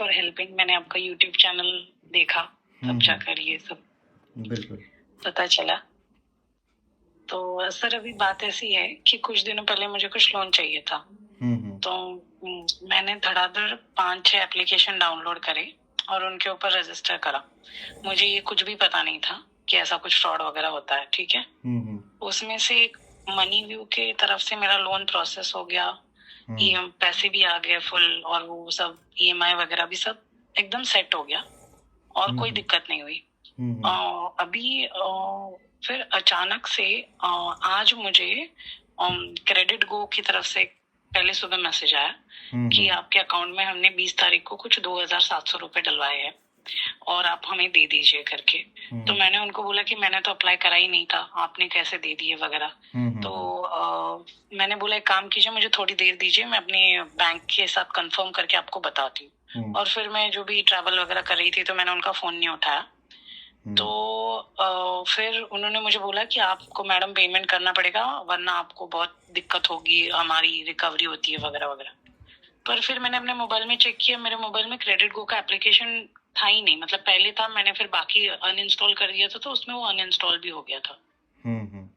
For helping. मैंने आपका YouTube channel देखा, तब जाकर ये सब बिल्कुल पता चला। तो सर अभी बात ऐसी है कि कुछ दिनों पहले मुझे कुछ लोन चाहिए था। तो मैंने धड़ाधड़ 5-6 एप्लीकेशन डाउनलोड करे और उनके ऊपर रजिस्टर करा। मुझे ये कुछ भी पता नहीं था कि ऐसा कुछ फ्रॉड वगैरह होता है, ठीक है। उसमें से मनी व्यू के तरफ से मेरा लोन प्रोसेस हो गया, पैसे भी आ गए फुल, और वो सब EMI वगैरह भी सब एकदम सेट हो गया और कोई दिक्कत नहीं हुई। अभी फिर अचानक से आज मुझे क्रेडिट गो की तरफ से पहले सुबह मैसेज आया कि आपके अकाउंट में हमने 20 तारीख को कुछ 2,700 रुपए डलवाए हैं और आप हमें दे दीजिए करके। तो मैंने उनको बोला कि मैंने तो अप्लाई करा ही नहीं था, आपने कैसे दे दिए वगैरह। तो मैंने बोला एक काम कीजिए, मुझे थोड़ी देर दीजिए, मैं अपने बैंक के साथ कंफर्म करके आपको बताती हूँ। और फिर मैं जो भी ट्रैवल वगैरह कर रही थी तो मैंने उनका फोन नहीं उठाया। तो फिर उन्होंने मुझे बोला कि आपको मैडम पेमेंट करना पड़ेगा, वरना आपको बहुत दिक्कत होगी, हमारी रिकवरी होती है वगैरह वगैरह। पर फिर मैंने अपने मोबाइल में चेक किया, मेरे मोबाइल में क्रेडिट गो का एप्लीकेशन था ही नहीं। मतलब पहले था, मैंने फिर बाकी अनइंस्टॉल कर दिया था, तो उसमें वो अनइंस्टॉल भी हो गया था।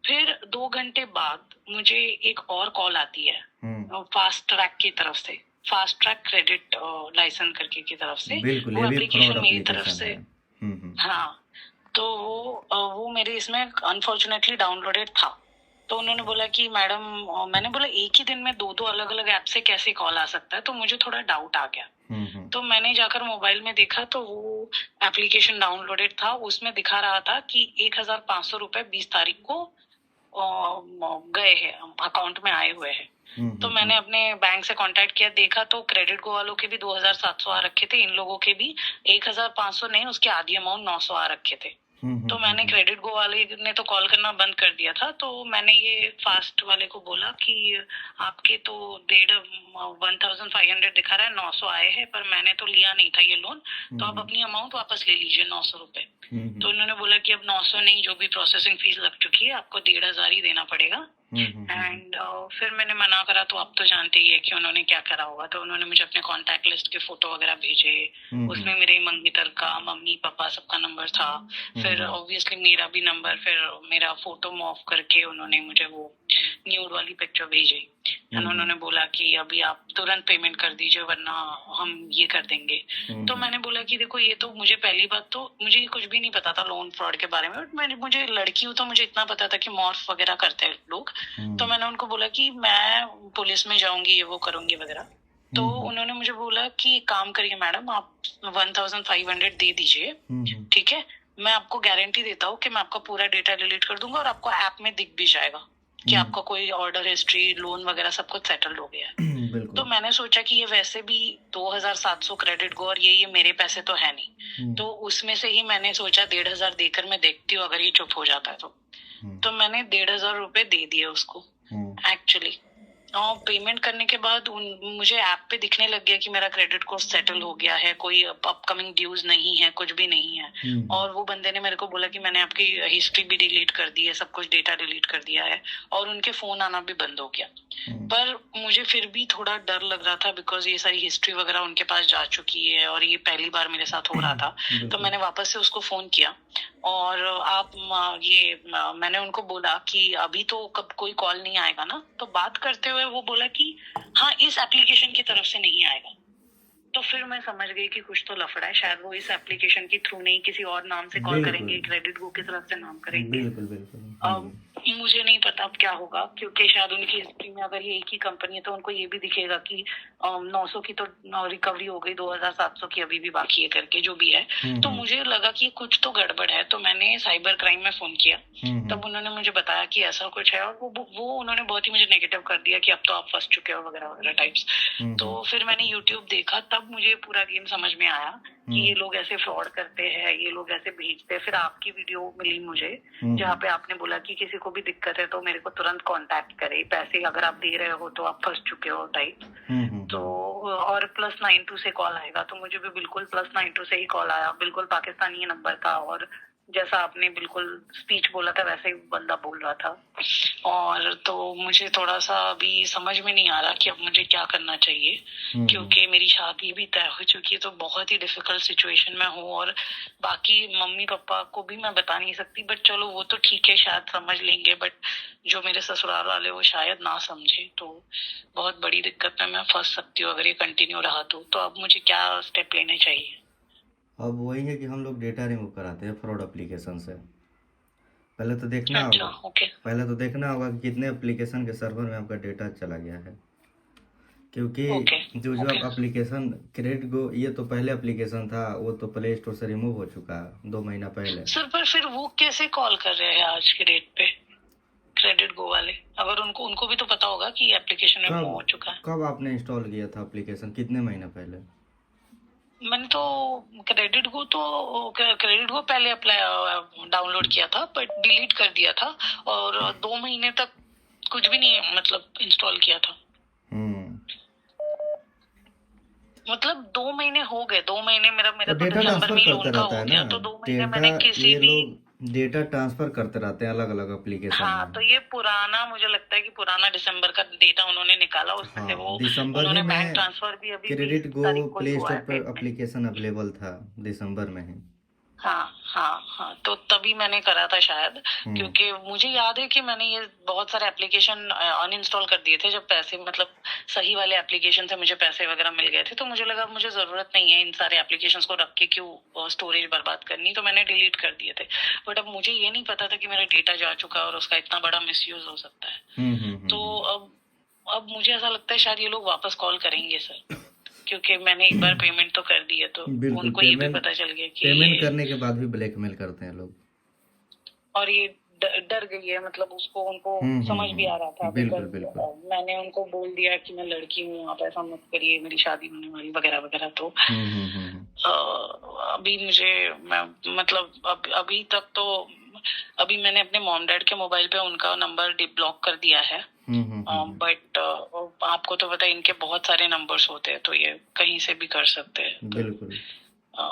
फिर 2 घंटे बाद मुझे एक और कॉल आती है फास्ट ट्रैक की तरफ से, फास्ट ट्रैक क्रेडिट लाइसेंस करके की तरफ से। वो एप्लीकेशन मेरी तरफ से, हाँ, तो वो मेरे इसमें अनफॉर्चुनेटली डाउनलोडेड था। तो उन्होंने बोला कि मैडम, मैंने बोला एक ही दिन में 2 अलग अलग ऐप से कैसे कॉल आ सकता है, तो मुझे थोड़ा डाउट आ गया। तो मैंने जाकर मोबाइल में देखा तो वो एप्लीकेशन डाउनलोडेड था, उसमें दिखा रहा था कि 1,500 रुपए 20 तारीख को गए हैं, अकाउंट में आए हुए हैं। तो मैंने अपने बैंक से कांटेक्ट किया, देखा तो क्रेडिट गो वालों के भी 2,700 आ रखे थे, इन लोगों के भी 1,500 नहीं, उसके आधी अमाउंट 900 आ रखे थे। तो मैंने क्रेडिट गो वाले ने तो कॉल करना बंद कर दिया था। तो मैंने ये फास्ट वाले को बोला कि आपके तो 1,500 दिखा रहा है, 900 आए हैं, पर मैंने तो लिया नहीं था ये लोन, तो आप अपनी अमाउंट वापस ले लीजिए 900 रुपए। तो उन्होंने बोला कि अब 900 नहीं, जो भी प्रोसेसिंग फीस लग चुकी है आपको 1,500 ही देना पड़ेगा। एंड फिर मैंने मना करा, तो आप तो जानते ही है कि उन्होंने क्या करा होगा। तो उन्होंने मुझे अपने कॉन्टैक्ट लिस्ट के फोटो वगैरह भेजे, उसमें मेरे मंगेतर का, मम्मी पापा सबका नंबर था। फिर ऑब्वियसली मेरा भी नंबर, फिर मेरा फोटो मॉफ करके उन्होंने मुझे वो न्यूड वाली पिक्चर भेजी। उन्होंने बोला कि अभी आप तुरंत पेमेंट कर दीजिए, वरना हम ये कर देंगे। तो मैंने बोला कि देखो, ये तो मुझे पहली बात तो मुझे कुछ भी नहीं पता था लोन फ्रॉड के बारे में, बट मुझे लड़की हूँ तो मुझे इतना पता था कि मॉर्फ वगैरह करते हैं लोग। तो मैंने उनको बोला कि मैं पुलिस में जाऊंगी, ये वो करूंगी वगैरह। तो उन्होंने मुझे बोला कि काम करिए मैडम, आप 1,500 दे दीजिए, ठीक है, मैं आपको गारंटी देता हूँ कि मैं आपका पूरा डेटा डिलीट कर दूंगा और आपको ऐप में दिख भी जाएगा कि आपका कोई ऑर्डर हिस्ट्री, लोन वगैरह सब कुछ सेटल्ड हो गया है। तो मैंने सोचा कि ये वैसे भी 2,700 क्रेडिट गो और ये मेरे पैसे तो है नहीं, तो उसमें से ही मैंने सोचा 1,500 देकर मैं देखती हूँ, अगर ये चुप हो जाता है तो मैंने 1,500 रुपए दे दिए उसको एक्चुअली। और पेमेंट करने के बाद मुझे ऐप पे दिखने लग गया कि मेरा क्रेडिट कोर्स सेटल हो गया है, कोई अपकमिंग ड्यूज नहीं है, कुछ भी नहीं है। और वो बंदे ने मेरे को बोला कि मैंने आपकी हिस्ट्री भी डिलीट कर दी है, सब कुछ डेटा डिलीट कर दिया है, और उनके फोन आना भी बंद हो गया। पर मुझे फिर भी थोड़ा डर लग रहा था, बिकॉज ये सारी हिस्ट्री वगैरह उनके पास जा चुकी है और ये पहली बार मेरे साथ हो रहा था। तो मैंने वापस से उसको फोन किया और मैंने उनको बोला कि अभी तो कब कोई कॉल नहीं आएगा ना। तो बात करते हुए वो बोला कि हाँ, इस एप्लीकेशन की तरफ से नहीं आएगा। तो फिर मैं समझ गई कि कुछ तो लफड़ा है, शायद वो इस एप्लीकेशन के थ्रू नहीं, किसी और नाम से कॉल करेंगे, क्रेडिट गो की तरफ से नाम करेंगे। बिल्कुल। मुझे नहीं पता अब क्या होगा, क्योंकि शायद उनकी हिस्ट्री में अगर ये एक ही कंपनी है तो उनको ये भी दिखेगा कि 900 की तो रिकवरी हो गई, 2,700 की अभी भी बाकी है करके, जो भी है। तो मुझे लगा कि कुछ तो गड़बड़ है, तो मैंने साइबर क्राइम में फोन किया। तब उन्होंने मुझे बताया कि ऐसा कुछ है, और वो उन्होंने बहुत ही मुझे नेगेटिव कर दिया कि अब तो आप फंस चुके हो वगैरह वगैरह टाइप्स। तो फिर मैंने यूट्यूब देखा, तब मुझे पूरा गेम समझ में आया कि ये लोग ऐसे फ्रॉड करते हैं, ये लोग ऐसे भेजते हैं। फिर आपकी वीडियो मिली मुझे जहाँ पे आपने बोला कि किसी को भी दिक्कत है तो मेरे को तुरंत कांटेक्ट करे, पैसे अगर आप दे रहे हो तो आप फंस चुके हो टाइप। तो और +92 से कॉल आएगा, तो मुझे भी बिल्कुल +92 से ही कॉल आया, बिल्कुल पाकिस्तानी नंबर था, और जैसा आपने बिल्कुल स्पीच बोला था वैसे ही बंदा बोल रहा था। और तो मुझे थोड़ा सा अभी समझ में नहीं आ रहा कि अब मुझे क्या करना चाहिए, क्योंकि मेरी शादी भी तय हो चुकी है, तो बहुत ही डिफिकल्ट सिचुएशन में हूँ। और बाकी मम्मी पापा को भी मैं बता नहीं सकती, बट चलो वो तो ठीक है, शायद समझ लेंगे, बट जो मेरे ससुराल वाले वो शायद ना समझे। तो बहुत बड़ी दिक्कत में मैं फंस सकती हूँ अगर ये कंटिन्यू रहा तो अब मुझे क्या स्टेप लेने चाहिए? अब वही है कि हम लोग डेटा रिमूव कराते हैं फ्रॉड एप्लीकेशन से। पहले तो देखना अच्छा, होगा ओके। पहले तो देखना होगा कि कितने एप्लीकेशन के सर्वर में आपका डेटा चला गया है, क्योंकि ओके, जो जो ओके। आप एप्लीकेशन क्रेडिट गो, ये तो पहले एप्लीकेशन था, वो तो प्ले स्टोर से रिमूव हो चुका है 2 महीना पहले। सर पर फिर वो कैसे कॉल कर रहे हैं आज के डेट पे, क्रेडिट गो वाले? अगर उनको उनको भी तो पता होगा कि एप्लीकेशन रिमूव कब हो चुका है। कब आपने इंस्टॉल किया था एप्लीकेशन, कितने महीना पहले? मैंने तो क्रेडिट गो पहले अप्लाई डाउनलोड किया था, बट डिलीट कर दिया था। और 2 महीने तक कुछ भी नहीं मतलब इंस्टॉल किया था। हम्म मतलब 2 महीने हो गए, 2 महीने मेरा तो मेरा तो डेटा दिसंबर ट्रांसफर में ही करते लोन का रहता हो है ना, गया, तो 2 महीने डेटा, मैंने किसी ये भी। लोग डेटा ट्रांसफर करते रहते हैं अलग अलग एप्लीकेशन हाँ, में। तो ये पुराना, मुझे लगता है कि पुराना दिसंबर का डेटा उन्होंने निकाला, उसमें से हाँ, वो दिसंबर ही उन्होंने बैंक में ट्रांसफर भी अभी बीस क्रेडिट गो तारीख को ही प्ले हुआ स्टोर है पर पेमेंट। एप्लीकेशन अवेलेबल था, दिसंबर में ही। हाँ, हाँ, हाँ, तो तभी मैंने करा था शायद। हम्म क्योंकि मुझे याद है कि मैंने ये बहुत सारे एप्लीकेशन अनइंस्टॉल कर दिए थे जब पैसे, मतलब सही वाले एप्लीकेशन से मुझे पैसे वगैरह मिल गए थे, तो मुझे लगा मुझे जरूरत नहीं है इन सारे एप्लीकेशंस को रख के क्यों स्टोरेज बर्बाद करनी, तो मैंने डिलीट कर दिए थे। बट अब मुझे ये नहीं पता था कि मेरा डेटा जा चुका है और उसका इतना बड़ा मिसयूज हो सकता है। हम्म हम्म हम्म तो हम्म। अब मुझे ऐसा लगता है शायद ये लोग वापस कॉल करेंगे सर, क्योंकि मैंने एक बार पेमेंट तो कर दी है, तो बिल्कुल, उनको ये भी पेमेंट पता चल गया कि पेमेंट ये। करने के बाद भी ब्लैकमेल करते हैं लोग। और ये डर गई है, मतलब उसको उनको समझ भी आ रहा था, बिल्कुल बिकॉज बिल्कुल। मैंने उनको बोल दिया कि मैं लड़की हूँ, आप ऐसा मत करिए, मेरी शादी होने वाली वगैरह वगैरह। तो अ, अभी मुझे, मैं मतलब अभी तक तो, अभी मैंने अपने मॉम डैड के मोबाइल पे उनका नंबर ब्लॉक कर दिया है। बट आपको तो पता है इनके बहुत सारे नंबर्स होते हैं, तो ये कहीं से भी कर सकते हैं। तो बिल्कुल। अ,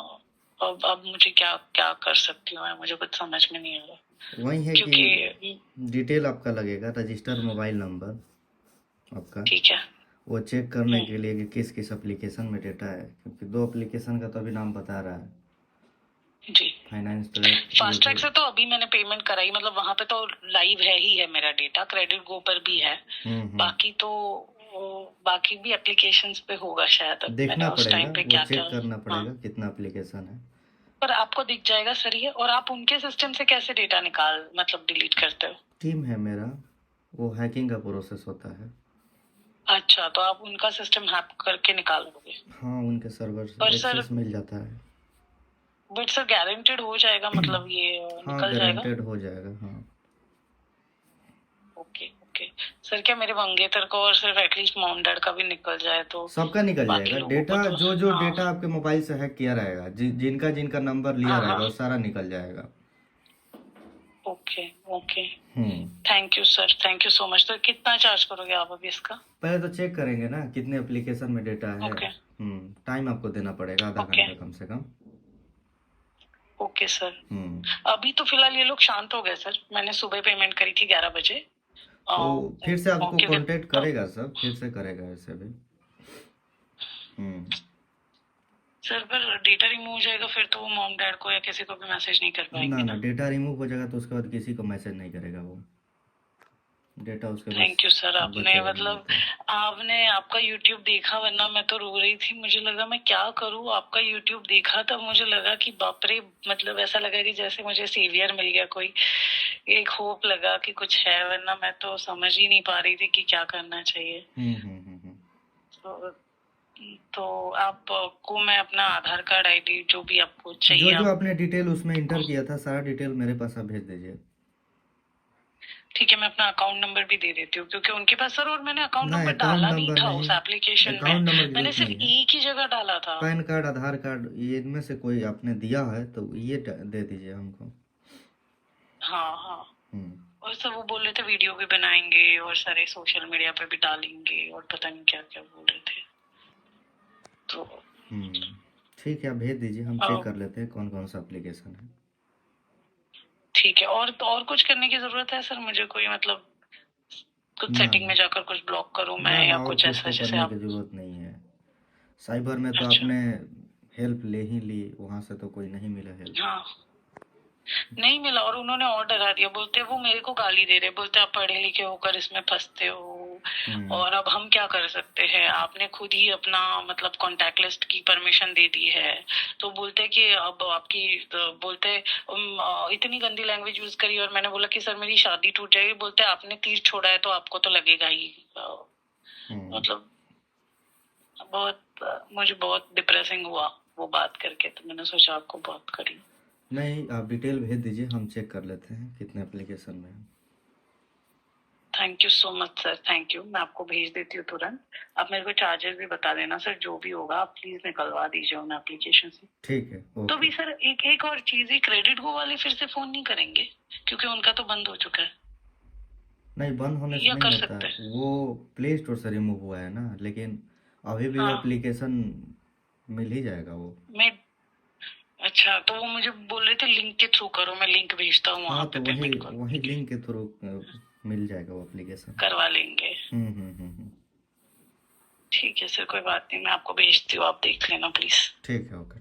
अब मुझे क्या क्या कर सकती हूँ मैं, मुझे कुछ समझ में नहीं आ रहा, वही है कि क्योंकि। डिटेल आपका लगेगा, रजिस्टर मोबाइल नंबर आपका, ठीक है। वो चेक करने के लिए कि किस किस एप्लीकेशन में डेटा है, क्योंकि 2 एप्लीकेशन का तो अभी नाम बता रहा है, जी। फाइनेंस ट्रैक, ये फास्ट ट्रैक जो। से तो अभी मैंने पेमेंट कराई, मतलब वहां पे तो लाइव है ही है मेरा डेटा, क्रेडिट गो पर भी है। हम्म। बाकी तो बाकी भी एप्लीकेशंस पे होगा शायद, अब मैंने देखना उस पड़ेगा, टाइम पे वो क्या क्या। चेक करना हाँ, पड़ेगा कितना एप्लीकेशन है। पर आपको दिख जाएगा सर ये, और आप उनके सिस्टम से कैसे डेटा निकाल, मतलब डिलीट करते हो? टीम है मेरा, वो हैकिंग का प्रोसेस होता है। अच्छा, तो आप उनका सिस्टम हैक करके निकालोगे? हाँ, उनके सर्वर पर से सर, एक्सेस मिल जाता है। बट सर गारंटेड हो जाएगा, मतलब ये हाँ, निकल जाएगा? गारंटेड हो जाएगा, हाँ। Okay, okay. सर क्या मेरे मंगेतर को और सिर्फ एटलीस्ट मॉम डैड का भी निकल जाए तो सबका निकल बाकी जाएगा लोगों को डेटा, तो। जो जो हाँ, डेटा आपके मोबाइल से हैक किया रहेगा, जिनका जिनका नंबर लिया हाँ, हाँ। रहेगा, वो सारा निकल जाएगा। Okay, okay. Hmm thank you sir, thank you so much. तो कितना चार्ज करोगे आप अभी इसका? पहले तो चेक करेंगे ना कितने एप्लीकेशन में डेटा है। ओके, टाइम आपको देना पड़ेगा, आधा ओके, घंटा कम से कम। Okay sir. हम्म अभी तो फिलहाल ये लोग शांत हो गए सर, मैंने सुबह पेमेंट करी थी 11 बजे। तो फिर से आपको क्योंकि कांटेक्ट तो करेगा, सब फिर से करेगा ऐसे भी। हम्म सर पर डेटा रिमूव हो जाएगा फिर तो वो मॉम डैड को या किसी को भी मैसेज नहीं कर ना पाएंगे ना, ना? डेटा रिमूव हो जाएगा तो उसके बाद किसी को मैसेज नहीं करेगा वो, डेटा उसके पास थैंक यू सर, आपने बचेगा नहीं मतलब तो। आपने आपका यूट्यूब देखा, वरना मैं तो रो रही थी, मुझे लगा मैं क्या करूं। आपका यूट्यूब देखा तब मुझे लगा कि बाप रे, मतलब ऐसा लगा कि जैसे मुझे सेवियर मिल गया कोई, एक होप लगा कि कुछ है, वरना मैं तो समझ ही नहीं पा रही थी कि क्या करना चाहिए। हम्म। तो, तो आपको मैं अपना आधार कार्ड आईडी जो भी आपको जो चाहिए जो आप। आपने डिटेल उसमें इंटर किया था, सारा डिटेल मेरे पास आप भेज दीजिए। ठीक है, मैं अपना अकाउंट नंबर भी दे देती हूँ, क्योंकि उनके पास सर, और मैंने अकाउंट ना, नंबर अकाउंट डाला नहीं नंबर था नहीं, उस एप्लीकेशन में। अकाउंट नंबर की मैंने जरूरत सिर्फ नहीं है। एक ही जगह डाला था। पैन कार्ड, आधार कार्ड, ये इनमें से कोई आपने दिया है तो ये दे दीजिए हमको। हाँ, हाँ। हम्म और सब वो बोल रहे थे वीडियो भी बनाएंगे और सारे सोशल मीडिया पे भी डालेंगे और पता नहीं क्या क्या बोल रहे थे। तो हम्म ठीक है, आप भेज दीजिए, हम चेक कर लेते हैं कौन कौन सा एप्लीकेशन है। ठीक है। और तो और कुछ करने की जरूरत है सर मुझे? कोई मतलब कुछ ना सेटिंग में जाकर कुछ ब्लॉक करूं ना मैं, ना या और कुछ कुछ ऐसा तो जैसे करने आप? की जरूरत नहीं है। साइबर में तो अच्छा। आपने हेल्प ले ही ली, वहां से तो कोई नहीं मिला हेल्प। हाँ, नहीं मिला। और उन्होंने और डरा दिया, बोलते वो मेरे को गाली दे रहे, बोलते आप पढ़े लिखे होकर इसमें फंसते हो, और अब हम क्या कर सकते हैं, आपने खुद ही अपना मतलब कॉन्टैक्ट लिस्ट की परमिशन दे दी है। तो बोलते कि अब आपकी बोलते इतनी गंदी लैंग्वेज यूज करी। और मैंने बोला कि सर मेरी शादी टूट जाएगी। बोलते आपने तीर छोड़ा है तो आपको तो लगेगा ही। मतलब बहुत मुझे बहुत डिप्रेसिंग हुआ वो बात करके, तो मैंने सोचा आपको बात करी। नहीं, आप डिटेल भेज दीजिए, हम चेक कर लेते हैं कितने एप्लीकेशन में हैं। Thank you so much sir, thank you. मैं आपको भेज देती हूँ तुरंत। आप मेरे को चार्जेस भी बता देना सर, जो भी होगा आप प्लीज निकलवा दीजिए उन एप्लीकेशन से। ठीक है, तो ओके। भी सर एक एक और चीज है, क्रेडिट गो वाले फिर से फोन नहीं करेंगे? क्योंकि उनका तो बंद हो चुका है। नहीं, बंद होने से या नहीं कर होता, सकते हैं? वो प्ले स्टोर से रिमूव हुआ है ना, लेकिन अभी भी वो हाँ। एप्लीकेशन मिल ही जाएगा वो। मैं अच्छा, तो वो मुझे बोल रहे थे लिंक के थ्रू करो, मैं लिंक भेजता हूँ वहां हाँ, पे तो वही पेमेंट करो। वही लिंक के थ्रू मिल जाएगा वो एप्लीकेशन। करवा लेंगे। हम्म। ठीक है सर, कोई बात नहीं, मैं आपको भेजती हूँ, आप देख लेना प्लीज। ठीक है, ओके।